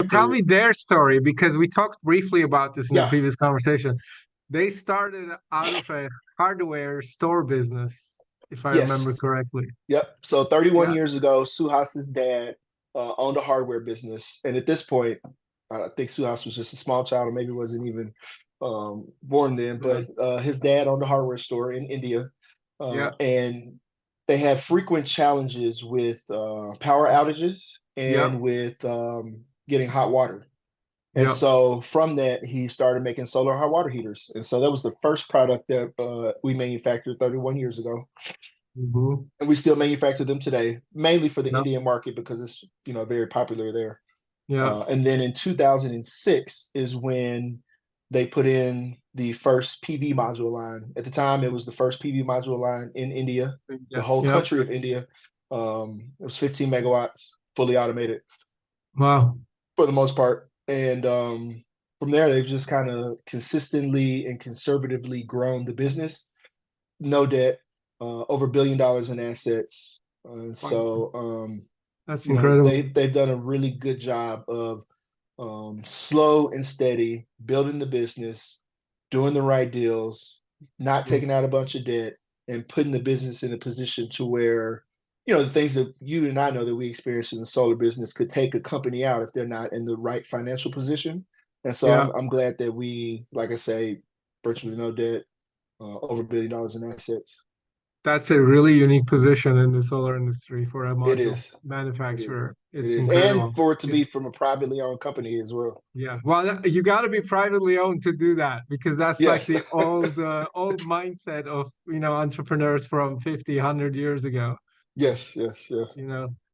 tell for me their story because we talked briefly about this in the yeah, previous conversation. They started out of a hardware store business, if I remember yes, correctly. yep. So 31 Yeah. years ago, Suhas's dad owned a hardware business, and at this point, I think Suhas was just a small child, or maybe wasn't even born then. Yeah. But his dad owned a hardware store in India, Yeah. and they had frequent challenges with power outages Yeah. and with getting hot water. And Yeah. so from that, he started making solar hot water heaters. And so that was the first product that we manufactured 31 years ago. Hmm. And we still manufacture them today, mainly for the Yeah. Indian market because it's, very popular there. Yeah. And then in 2006 is when they put in the first PV module line. At the time, it was the first PV module line in India, the Yeah. whole Yeah. country of India. It was 15 megawatts, fully automated Wow. for the most part. And from there, they've just kind of consistently and conservatively grown the business. No debt, over $1 billion in assets. Wow. So That's incredible. they've done a really good job of slow and steady building the business, doing the right deals, not Yeah. taking out a bunch of debt, and putting the business in a position to where the things that you and I know that we experience in the solar business could take a company out if they're not in the right financial position. And so Yeah. I'm glad that we, like I say, virtually no debt, over $1 billion in assets. That's a really unique position in the solar industry for a It module is. It is. manufacturer. It It's is. And incredible. for it to be It's from a privately owned company as well. Yeah, well, you got to be privately owned to do that because that's like Yes. the old mindset of entrepreneurs from 50, 100 years ago. Yes. Yes. Yes. You know.